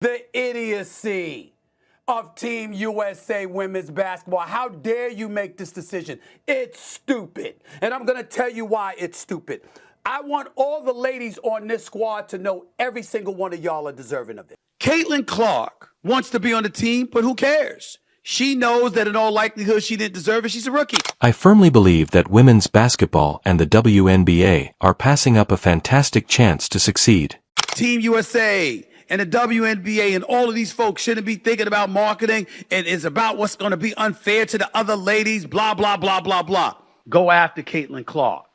The idiocy of Team USA women's basketball. How dare you make this decision? It's stupid. And I'm going to tell you why it's stupid. I want all the ladies on this squad to know every single one of y'all are deserving of it. Caitlin Clark wants to be on the team, but who cares? She knows that in all likelihood she didn't deserve it. She's a rookie. I firmly believe that women's basketball and the WNBA are passing up a fantastic chance to succeed. Team USA and the WNBA and all of these folks shouldn't be thinking about marketing. It is about what's going to be unfair to the other ladies, blah, blah, blah, blah, blah. Go after Caitlin Clark.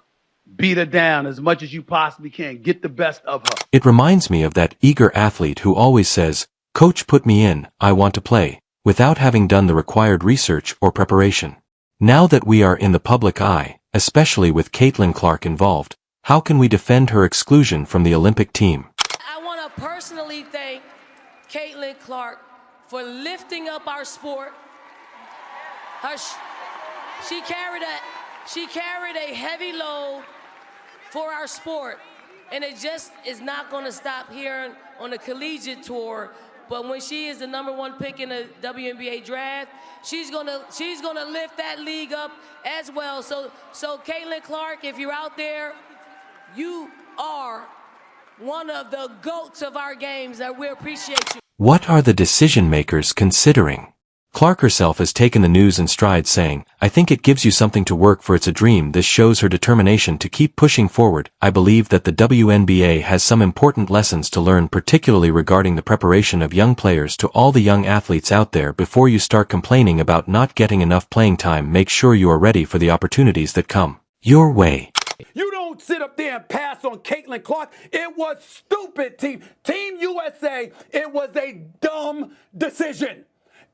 Beat her down as much as you possibly can. Get the best of her. It reminds me of that eager athlete who always says, "Coach, put me in, I want to play," without having done the required research or preparation. Now that we are in the public eye, especially with Caitlin Clark involved, how can we defend her exclusion from the Olympic team? I want to personally thank Caitlin Clark for lifting up our sport. She carried a heavy load for our sport, and it just is not going to stop here on the collegiate tour. But when she is the #1 pick in the WNBA draft, she's gonna lift that league up as well. So Caitlin Clark, if you're out there, you are one of the GOATs of our games, and we appreciate you. What are the decision makers considering? Clark herself has taken the news in stride, saying, "I think it gives you something to work for. It's a dream." This shows her determination to keep pushing forward. I believe that the WNBA has some important lessons to learn, particularly regarding the preparation of young players. To all the young athletes out there, before you start complaining about not getting enough playing time, make sure you are ready for the opportunities that come your way. You don't sit up there and pass on Caitlin Clark. It was stupid, Team USA. It was a dumb decision.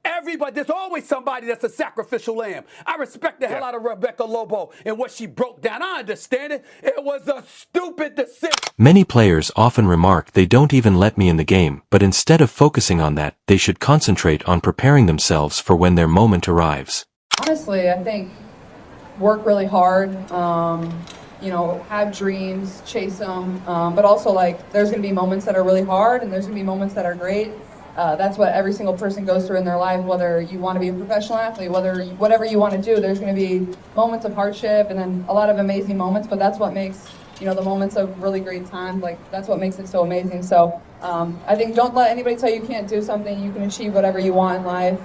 Everybody, there's always somebody that's a sacrificial lamb. I respect the hell out of Rebecca Lobo and what she broke down. I understand it. It was a stupid decision. Many players often remark, "They don't even let me in the game," but instead of focusing on that, they should concentrate on preparing themselves for when their moment arrives. Honestly, I think work really hard, have dreams, chase them, but also there's going to be moments that are really hard and there's going to be moments that are great. That's what every single person goes through in their life, whether you want to be a professional athlete, whatever you want to do, there's going to be moments of hardship and then a lot of amazing moments, but that's what makes, the moments of really great times, that's what makes it so amazing. So I think don't let anybody tell you can't do something. You can achieve whatever you want in life.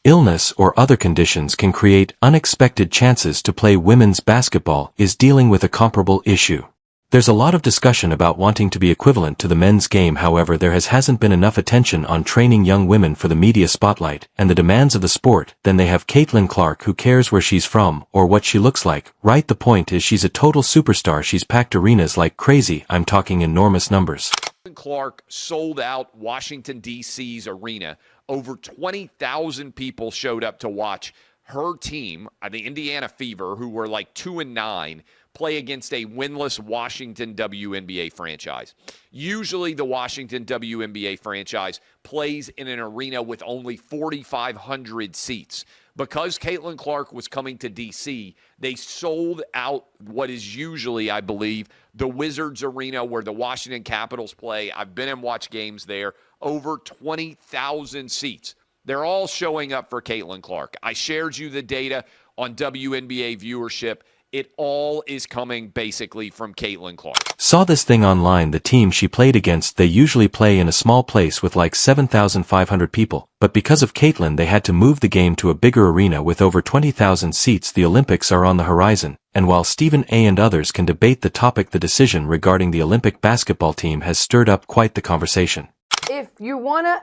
Illness or other conditions can create unexpected chances to play women's basketball. Is dealing with a comparable issue. There's a lot of discussion about wanting to be equivalent to the men's game. However, there hasn't been enough attention on training young women for the media spotlight and the demands of the sport. Then they have Caitlin Clark. Who cares where she's from or what she looks like, right? The point is she's a total superstar. She's packed arenas like crazy. I'm talking enormous numbers. Caitlin Clark sold out Washington, D.C.'s arena. Over 20,000 people showed up to watch her team, the Indiana Fever, who were 2-9, play against a winless Washington WNBA franchise. Usually the Washington WNBA franchise plays in an arena with only 4,500 seats. Because Caitlin Clark was coming to D.C., they sold out what is usually, I believe, the Wizards Arena where the Washington Capitals play. I've been and watched games there. Over 20,000 seats. They're all showing up for Caitlin Clark. I shared you the data on WNBA viewership. It all is coming basically from Caitlin Clark. Saw this thing online. The team she played against, they usually play in a small place with 7,500 people. But because of Caitlin, they had to move the game to a bigger arena with over 20,000 seats. The Olympics are on the horizon. And while Stephen A. and others can debate the topic, the decision regarding the Olympic basketball team has stirred up quite the conversation. If you wanna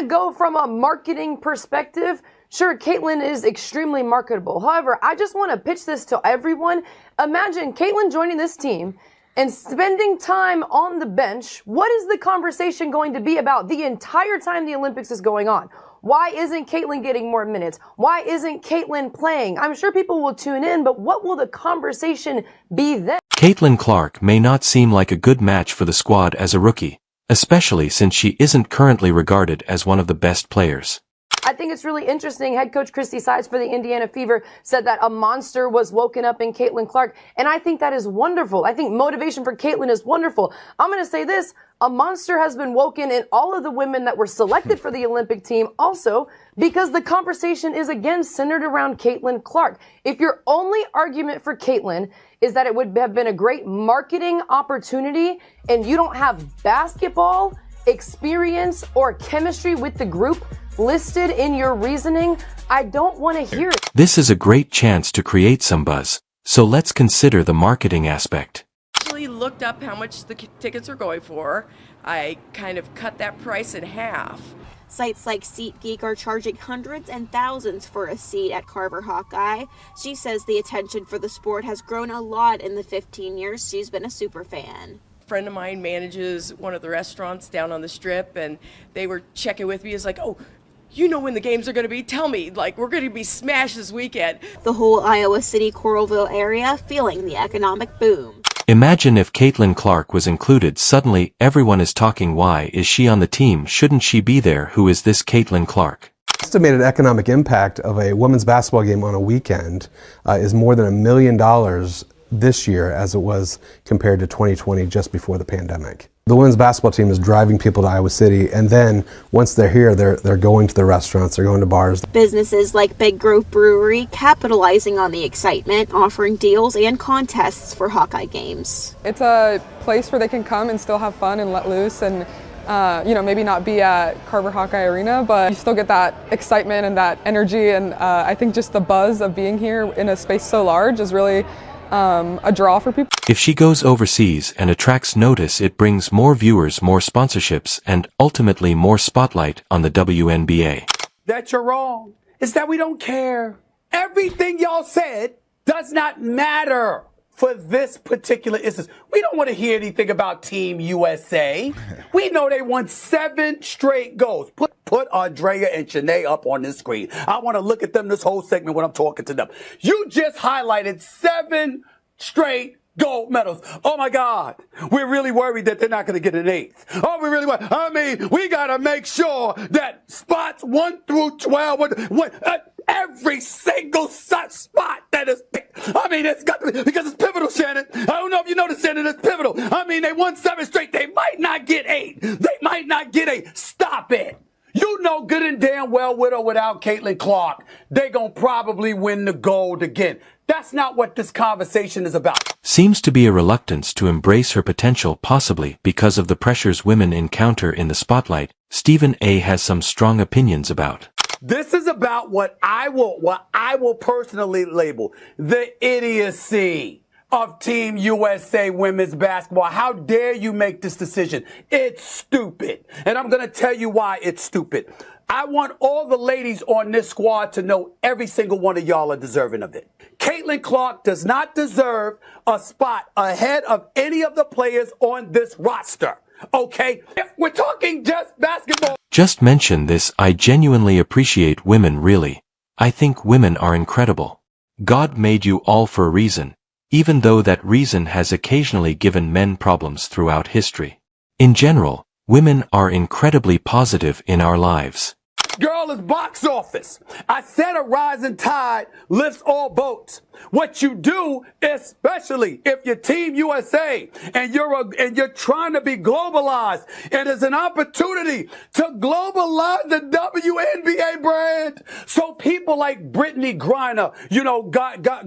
go from a marketing perspective, sure, Caitlin is extremely marketable. However, I just want to pitch this to everyone. Imagine Caitlin joining this team and spending time on the bench. What is the conversation going to be about the entire time the Olympics is going on? Why isn't Caitlin getting more minutes? Why isn't Caitlin playing? I'm sure people will tune in, but what will the conversation be then? Caitlin Clark may not seem like a good match for the squad as a rookie, especially since she isn't currently regarded as one of the best players. I think it's really interesting. Head coach Christy Sides for the Indiana Fever said that a monster was woken up in Caitlin Clark. And I think that is wonderful. I think motivation for Caitlin is wonderful. I'm going to say this. A monster has been woken in all of the women that were selected for the Olympic team also because the conversation is again centered around Caitlin Clark. If your only argument for Caitlin is that it would have been a great marketing opportunity and you don't have basketball experience or chemistry with the group listed in your reasoning, I don't want to hear it. This is a great chance to create some buzz, so let's consider the marketing aspect. Actually looked up how much the tickets are going for. I kind of cut that price in half. Sites like SeatGeek are charging hundreds and thousands for a seat at Carver Hawkeye. She says the attention for the sport has grown a lot in the 15 years she's been a super fan. A friend of mine manages one of the restaurants down on the Strip, and they were checking with me. It's like, oh, you know when the games are going to be? Tell me. Like, we're going to be smashed this weekend. The whole Iowa City, Coralville area feeling the economic boom. Imagine if Caitlin Clark was included. Suddenly, everyone is talking. Why is she on the team? Shouldn't she be there? Who is this Caitlin Clark? Estimated economic impact of a women's basketball game on a weekend is more than $1 million this year as it was compared to 2020 just before the pandemic. The women's basketball team is driving people to Iowa City, and then once they're here, they're going to the restaurants, they're going to bars. Businesses like Big Grove Brewery capitalizing on the excitement, offering deals and contests for Hawkeye games. It's a place where they can come and still have fun and let loose and maybe not be at Carver Hawkeye Arena, but you still get that excitement and that energy, and I think just the buzz of being here in a space so large is really a draw for people. If she goes overseas and attracts notice, it brings more viewers, more sponsorships, and ultimately more spotlight on the WNBA. That you're wrong. It's that we don't care. Everything y'all said does not matter for this particular instance. We don't want to hear anything about Team USA. We know they won 7 straight goals. Put Andrea and Shanae up on this screen. I want to look at them this whole segment when I'm talking to them. You just highlighted 7 straight gold medals. Oh my God. We're really worried that they're not going to get an 8th. Oh, we really worried. I mean, we got to make sure that spots 1 through 12, every single spot that is picked. I mean, it's got to be, because it's pivotal, Shannon. I don't know if you noticed, Shannon, it's pivotal. I mean, they won 7 straight. They might not get 8. They might not get 8. Stop it. You know good and damn well, with or without Caitlin Clark, they gonna probably win the gold again. That's not what this conversation is about. Seems to be a reluctance to embrace her potential, possibly because of the pressures women encounter in the spotlight. Stephen A. has some strong opinions about. This is about what I will personally label the idiocy of Team USA women's basketball. How dare you make this decision? It's stupid. And I'm going to tell you why it's stupid. I want all the ladies on this squad to know every single one of y'all are deserving of it. Caitlin Clark does not deserve a spot ahead of any of the players on this roster. Okay? If we're talking just basketball. Just mention this. I genuinely appreciate women, really. I think women are incredible. God made you all for a reason, even though that reason has occasionally given men problems throughout history. In general, women are incredibly positive in our lives. Girl is box office. I said a rising tide lifts all boats. What you do, especially if you're Team USA and you're trying to be globalized, it is an opportunity to globalize the WNBA brand. So people like Brittany Griner,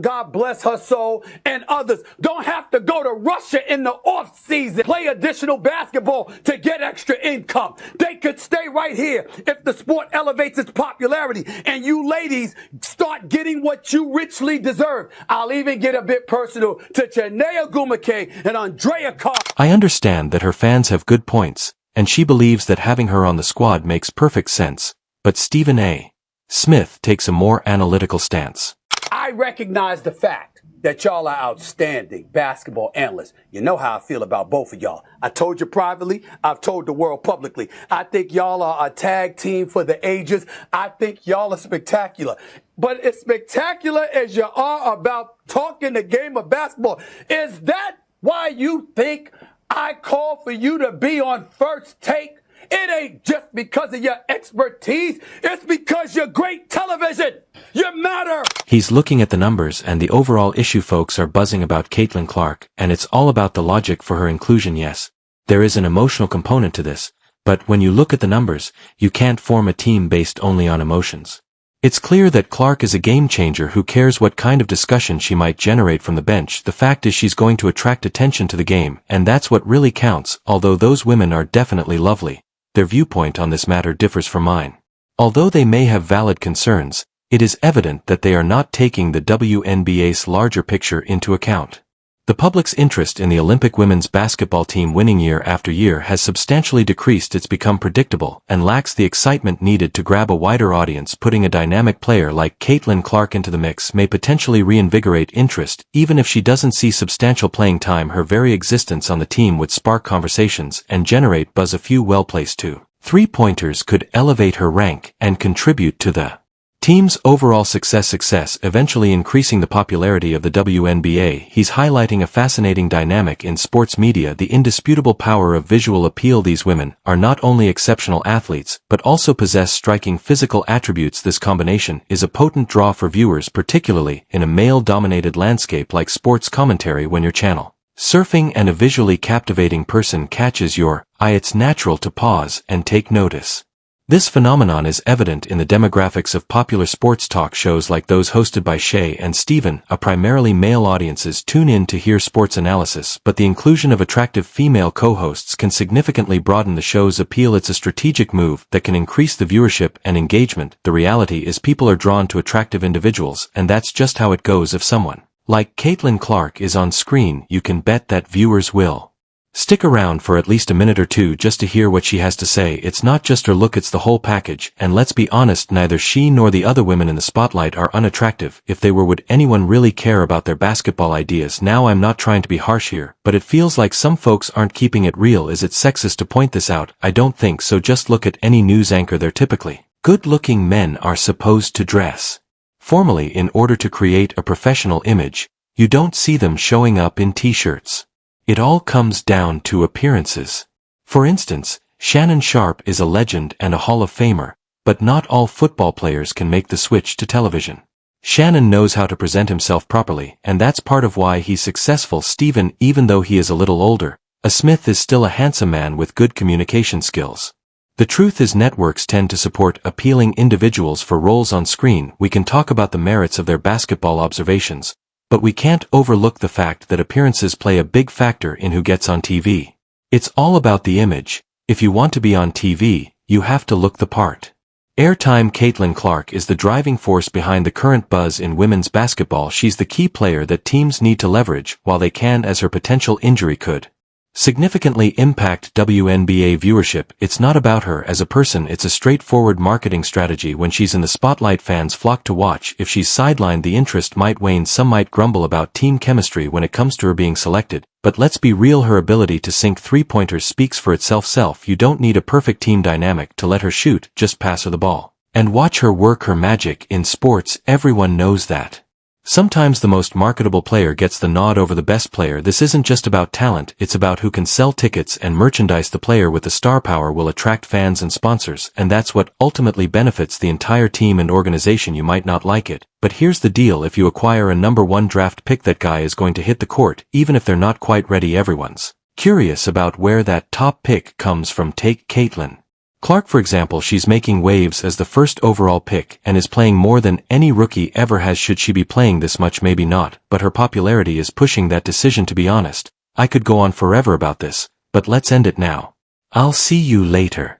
God bless her soul, and others don't have to go to Russia in the off season, play additional basketball to get extra income. They could stay right here if the sport elevates its popularity and you ladies start getting what you richly deserve. I'll even get a bit personal to Chinea Gumake and Andrea Carr. I understand that her fans have good points, and she believes that having her on the squad makes perfect sense, but Stephen A. Smith takes a more analytical stance. I recognize the fact that y'all are outstanding basketball analysts. You know how I feel about both of y'all. I told you privately, I've told the world publicly. I think y'all are a tag team for the ages. I think y'all are spectacular. But as spectacular as you are about talking the game of basketball, is that why you think I call for you to be on First Take It ain't just because of your expertise. It's because you're great television. You matter. He's looking at the numbers, and the overall issue folks are buzzing about Caitlin Clark, and it's all about the logic for her inclusion. Yes, there is an emotional component to this, but when you look at the numbers, you can't form a team based only on emotions. It's clear that Clark is a game changer. Who cares what kind of discussion she might generate from the bench? The fact is she's going to attract attention to the game, and that's what really counts. Although those women are definitely lovely, their viewpoint on this matter differs from mine. Although they may have valid concerns, it is evident that they are not taking the WNBA's larger picture into account. The public's interest in the Olympic women's basketball team winning year after year has substantially decreased. It's become predictable and lacks the excitement needed to grab a wider audience. Putting a dynamic player like Caitlin Clark into the mix may potentially reinvigorate interest, even if she doesn't see substantial playing time. Her very existence on the team would spark conversations and generate buzz. A few well-placed 2-3-pointers could elevate her rank and contribute to the team's overall success, eventually increasing the popularity of the WNBA. He's highlighting a fascinating dynamic in sports media: the indisputable power of visual appeal. These women are not only exceptional athletes, but also possess striking physical attributes. This combination is a potent draw for viewers, particularly in a male-dominated landscape like sports commentary. When you're channel surfing and a visually captivating person catches your eye, it's natural to pause and take notice. This phenomenon is evident in the demographics of popular sports talk shows like those hosted by Shay and Steven. A primarily male audiences tune in to hear sports analysis, but the inclusion of attractive female co-hosts can significantly broaden the show's appeal. It's a strategic move that can increase the viewership and engagement. The reality is people are drawn to attractive individuals, and that's just how it goes. If someone like Caitlin Clark is on screen, you can bet that viewers will stick around for at least a minute or two just to hear what she has to say. It's not just her look, it's the whole package, and let's be honest, neither she nor the other women in the spotlight are unattractive. If they were, would anyone really care about their basketball ideas? Now, I'm not trying to be harsh here, but it feels like some folks aren't keeping it real. Is it sexist to point this out? I don't think so. Just look at any news anchor. They're typically good-looking men are supposed to dress formally in order to create a professional image. You don't see them showing up in t-shirts. It all comes down to appearances. For instance, Shannon Sharpe is a legend and a Hall of Famer, but not all football players can make the switch to television. Shannon knows how to present himself properly, and that's part of why he's successful. Steven, even though he is a little older, Smith is still a handsome man with good communication skills. The truth is, networks tend to support appealing individuals for roles on screen. We can talk about the merits of their basketball observations, but we can't overlook the fact that appearances play a big factor in who gets on TV. It's all about the image. If you want to be on TV, you have to look the part. Airtime. Caitlin Clark is the driving force behind the current buzz in women's basketball. She's the key player that teams need to leverage while they can, as her potential injury could significantly impact WNBA viewership. It's not about her as a person, it's a straightforward marketing strategy. When she's in the spotlight, fans flock to watch. If she's sidelined, the interest might wane. Some might grumble about team chemistry when it comes to her being selected, but let's be real, her ability to sink three-pointers speaks for itself. You don't need a perfect team dynamic to let her shoot, just pass her the ball and watch her work her magic. In sports, everyone knows that sometimes the most marketable player gets the nod over the best player. This isn't just about talent, it's about who can sell tickets and merchandise. The player with the star power will attract fans and sponsors, and that's what ultimately benefits the entire team and organization. You might not like it, but here's the deal: if you acquire a #1 draft pick, that guy is going to hit the court, even if they're not quite ready. Everyone's curious about where that top pick comes from. Take Caitlin Clark, for example. She's making waves as the first overall pick and is playing more than any rookie ever has. Should she be playing this much? Maybe not, but her popularity is pushing that decision. To be honest, I could go on forever about this, but let's end it now. I'll see you later.